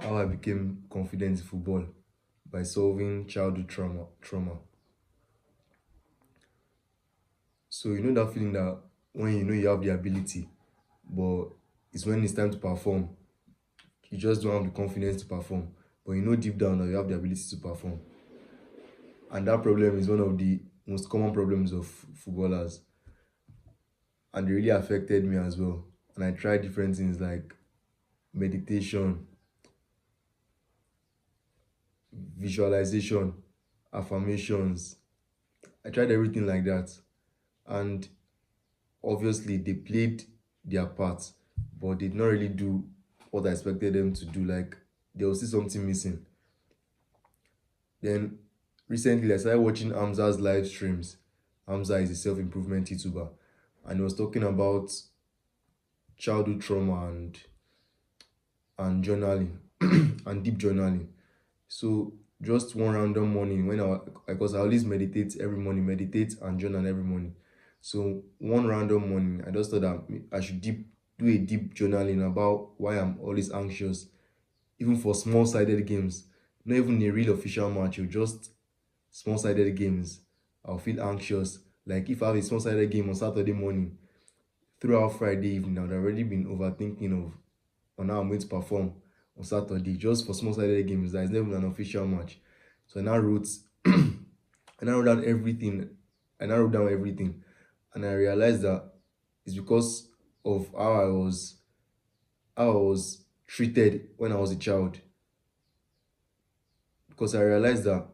how I became confident in football by solving childhood trauma. So you know that feeling that when you know you have the ability, but it's when it's time to perform, you just don't have the confidence to perform. But you know deep down that you have the ability to perform. And that problem is one of the most common problems of footballers. And it really affected me as well. And I tried different things like meditation, visualization, affirmations. I tried everything like that. And obviously they played their part, but did not really do what I expected them to do. Like there was still something missing. Then recently I started watching Hamza's live streams. Hamza is a self-improvement YouTuber, and he was talking about childhood trauma and journaling and deep journaling. So just one random morning when because I always meditate every morning, meditate and journal every morning. So one random morning, I just thought that I should do a deep journaling about why I'm always anxious, even for small-sided games, not even a real official match, or just small-sided games. I'll feel anxious. Like if I have a small-sided game on Saturday morning, throughout Friday evening, I'd already been overthinking of on how I'm going to perform on Saturday, just for small-sided games. That is never an official match. So I now wrote, I now wrote down everything. I now wrote down everything, and I realized that it's because of how I was treated when I was a child. Because I realized that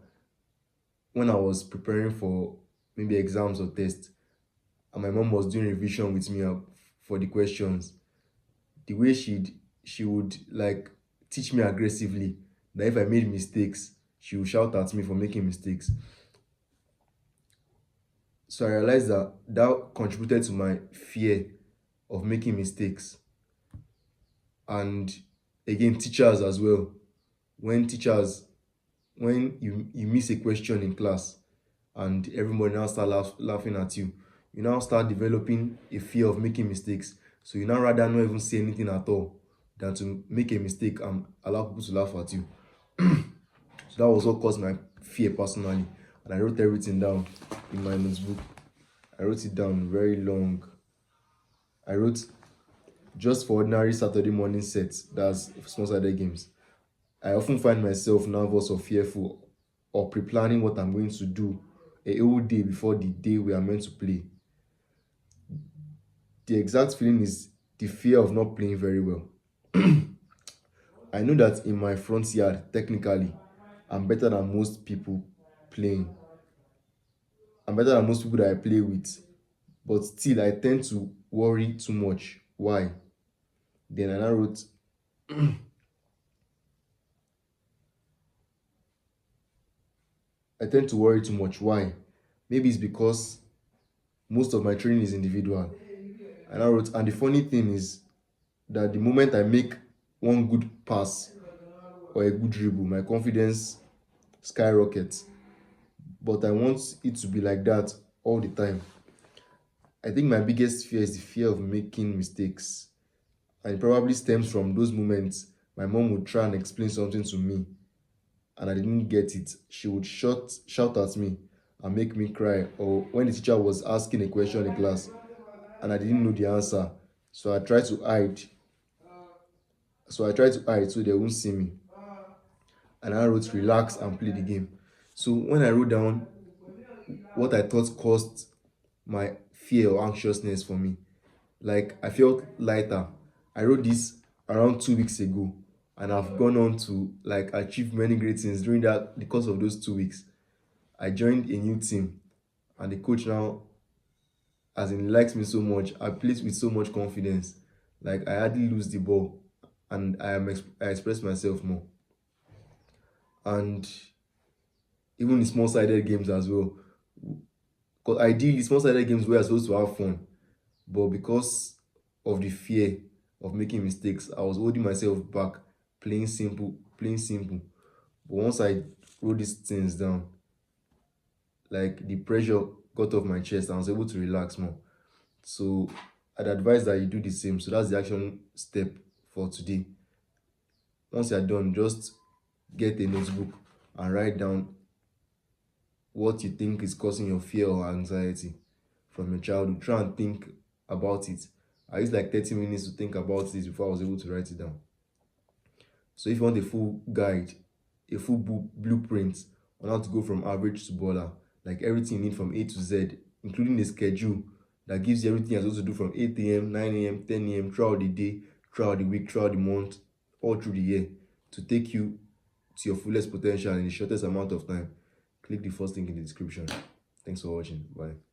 when I was preparing for maybe exams or tests, and my mom was doing revision with me for the questions, the way she would like teach me aggressively that if I made mistakes, she would shout at me for making mistakes. So I realized that that contributed to my fear of making mistakes. And again, teachers as well. When teachers, when you miss a question in class and everybody now start laughing at you, you now start developing a fear of making mistakes. So you now rather not even say anything at all than to make a mistake and allow people to laugh at you. So that was what caused my fear personally. And I wrote everything down in my notebook. I wrote it down very long. I wrote just for ordinary Saturday morning sets, that's small-sided games. I often find myself nervous or fearful or pre-planning what I'm going to do a whole day before the day we are meant to play. The exact feeling is the fear of not playing very well. I know that in my front yard, technically, I'm better than most people playing. I'm better than most people that I play with. But still, I tend to worry too much. Why? Then I now wrote, I tend to worry too much. Why? Maybe it's because most of my training is individual. And I wrote, and the funny thing is that the moment I make one good pass or a good dribble, my confidence skyrockets. But I want it to be like that all the time. I think my biggest fear is the fear of making mistakes. And it probably stems from those moments my mom would try and explain something to me and I didn't get it. She would shout at me and make me cry. Or when the teacher was asking a question in class and I didn't know the answer, so I tried to hide. So I tried to hide so they won't see me. And I wrote relax and play the game. So when I wrote down what I thought caused my fear or anxiousness for me, like I felt lighter. I wrote this around 2 weeks ago, and I've gone on to like achieve many great things during that the course of those 2 weeks. I joined a new team, and the coach now, as in, likes me so much. I played with so much confidence. Like I hardly lose the ball, and I express myself more. And even in small-sided games as well. Because ideally, small-sided games we are supposed to have fun, but because of the fear of making mistakes, I was holding myself back, playing simple, playing simple. But once I wrote these things down, like the pressure got off my chest, I was able to relax more. So I'd advise that you do the same. So that's the action step for today. once you're done, just get a notebook and write down what you think is causing your fear or anxiety from your childhood. Try and think about it. I used like 30 minutes to think about this before I was able to write it down. So if you want a full guide, a full blueprint on how to go from average to baller, like everything you need from A to Z, including a schedule that gives you everything you're supposed to do from 8 a.m., 9 a.m., 10 a.m., throughout the day, throughout the week, throughout the month, all through the year, to take you to your fullest potential in the shortest amount of time, click the first link in the description. Thanks for watching. Bye.